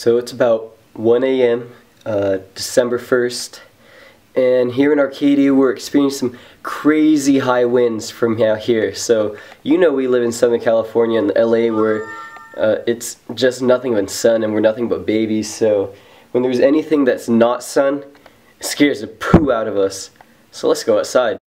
So it's about 1 a.m. December 1st, and here in Arcadia we're experiencing some crazy high winds from out here. So you know we live in Southern California and LA where it's just nothing but sun and we're nothing but babies. So when there's anything that's not sun, it scares the poo out of us. So let's go outside.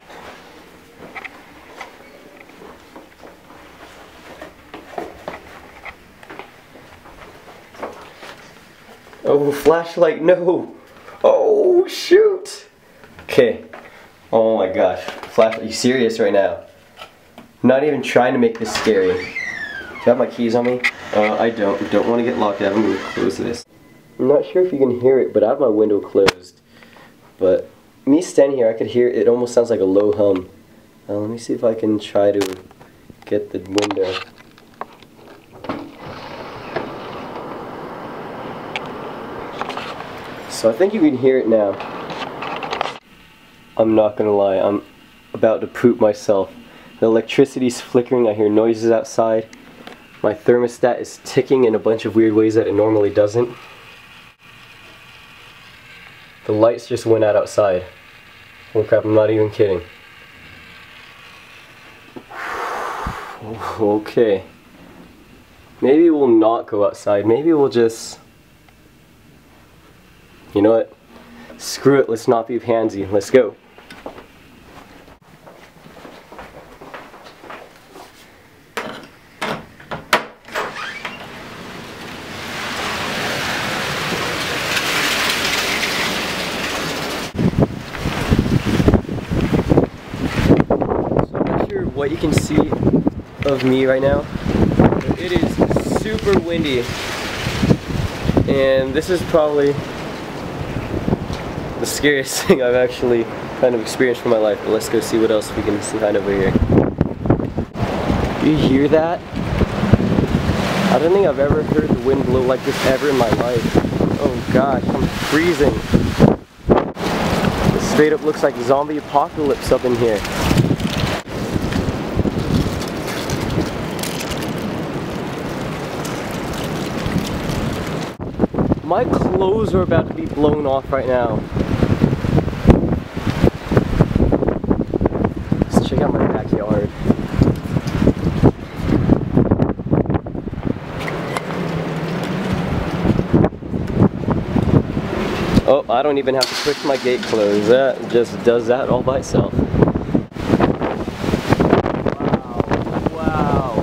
Oh, flashlight, no! Oh, shoot! Okay. Oh my gosh. Flashlight, are you serious right now? Not even trying to make this scary. Do you have my keys on me? I don't. Don't want to get locked out. I'm going to close this. I'm not sure if you can hear it, but I have my window closed. But me standing here, I could hear it almost sounds like a low hum. Let me see if I can try to get the window. So I think you can hear it now. I'm not gonna lie, I'm about to poop myself. The electricity's flickering, I hear noises outside. My thermostat is ticking in a bunch of weird ways that it normally doesn't. The lights just went out outside. Holy crap, I'm not even kidding. Okay. Maybe we'll not go outside, maybe we'll just... You know what? Screw it, let's not be pansy. Let's go. So I'm not sure what you can see of me right now, but it is super windy. And this is probably the scariest thing I've actually kind of experienced for my life. But let's go see what else we can find over here. Do you hear that? I don't think I've ever heard the wind blow like this ever in my life. Oh gosh, I'm freezing. It straight up looks like zombie apocalypse up in here. My clothes are about to be blown off right now. Let's check out my backyard. Oh, I don't even have to push my gate closed. That just does that all by itself. Wow.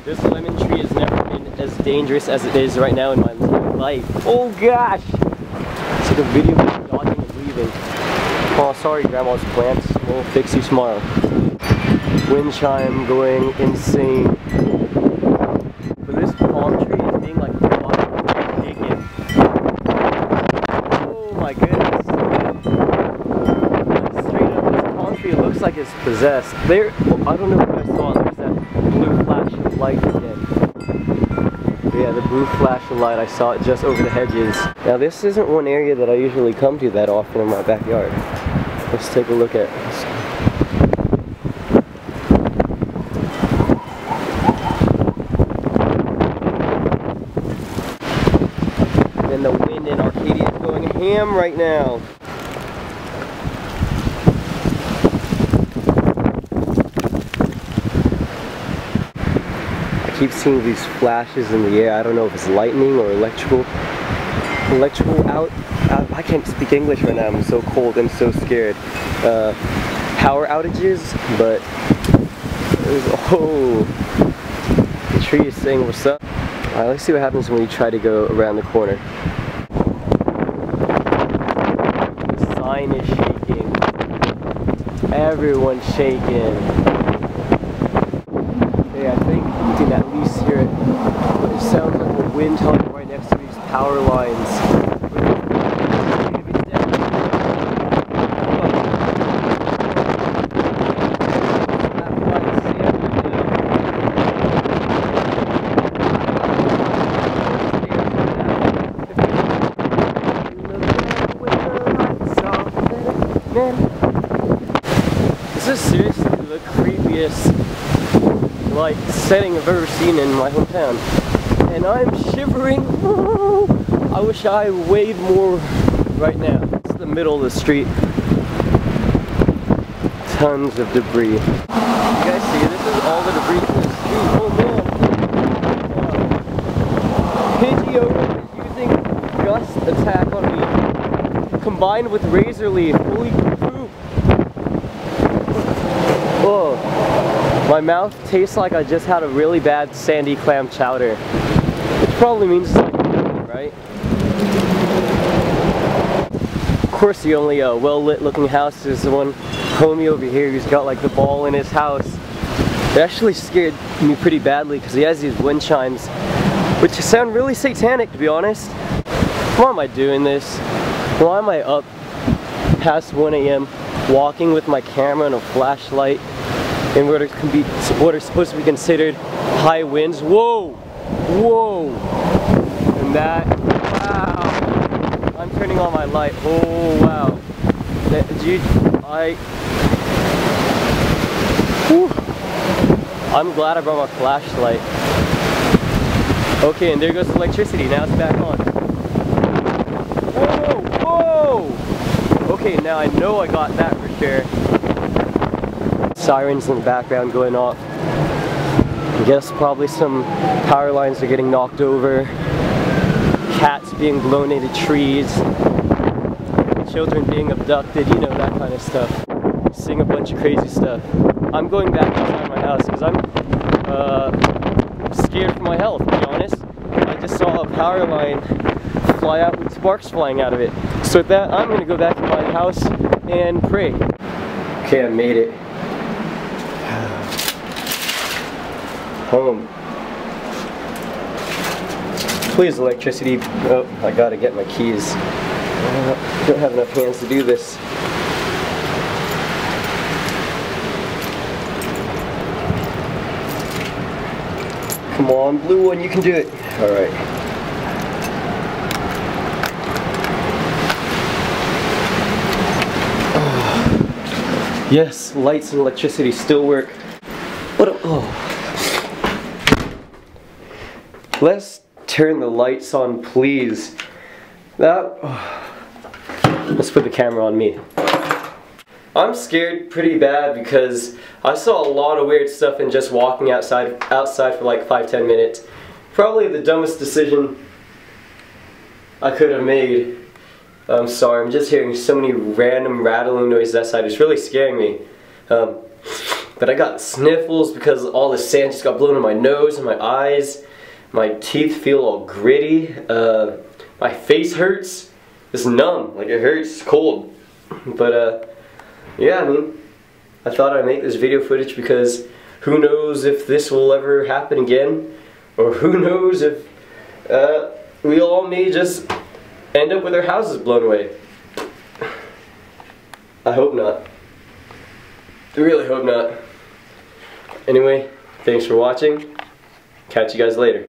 This lemon tree has never been as dangerous as it is right now in my life. Oh gosh! It's like a video of me dodging and leaving. Oh, sorry Grandma's plants. We'll fix you tomorrow. Wind chime going insane. But this palm tree is being like taken. Oh my goodness. Straight up, this palm tree looks like it's possessed. There, I don't know if you guys saw it. There's that blue flash of light again. Yeah, the blue flash of light, I saw it just over the hedges. Now this isn't one area that I usually come to that often in my backyard. Let's take a look at this. And the wind in Arcadia is going ham right now. I keep seeing these flashes in the air. I don't know if it's lightning or electrical out. I can't speak English right now. I'm so cold and so scared. Power outages, but oh, the tree is saying what's up. All right, let's see what happens when we try to go around the corner. The sign is shaking. Everyone's shaking. I think you can at least hear it, but it sounds like the wind howling right next to these power lines. This is seriously the creepiest like setting I've ever seen in my hometown. and I'm shivering. Woo! I wish I weighed more right now. It's the middle of the street. Tons of debris. You guys see, this is all the debris from the street. Oh man. Pidgeotto is using gust attack on me. Combined with razor leaf. Holy poop. Oh. My mouth tastes like I just had a really bad sandy clam chowder. Which probably means something, right? Of course the only well-lit looking house is the one homie over here who's got like the ball in his house. It actually scared me pretty badly because he has these wind chimes, which sound really satanic, to be honest. Why am I doing this? Why am I up past 1 a.m. walking with my camera and a flashlight in what are supposed to be considered high winds? Whoa! Whoa! And that, wow! I'm turning on my light. Oh wow! Dude, whew. I'm glad I brought my flashlight. Okay, and there goes the electricity. Now it's back on. Whoa! Whoa! Okay, now I know I got that for sure. Sirens in the background going off. I guess probably some power lines are getting knocked over. Cats being blown into trees. Children being abducted, you know, that kind of stuff. Seeing a bunch of crazy stuff. I'm going back inside my house because I'm scared for my health, to be honest. I just saw a power line fly out with sparks flying out of it. So with that, I'm going to go back to my house and pray. Okay, I made it. Home. Please, electricity. Oh, I gotta get my keys. I don't have enough hands to do this. Come on, blue one, you can do it. Alright. Yes, lights and electricity still work. Let's turn the lights on, please. Let's put the camera on me. I'm scared pretty bad because I saw a lot of weird stuff in just walking outside for like 5-10 minutes. Probably the dumbest decision I could have made. I'm sorry, I'm just hearing so many random rattling noises outside. It's really scaring me. But I got sniffles because all the sand just got blown in my nose and my eyes. My teeth feel all gritty. My face hurts. It's numb, like it hurts, it's cold. But yeah, I mean, I thought I'd make this video footage because who knows if this will ever happen again, or who knows if we all may just end up with our houses blown away. I hope not. I really hope not. Anyway, thanks for watching. Catch you guys later.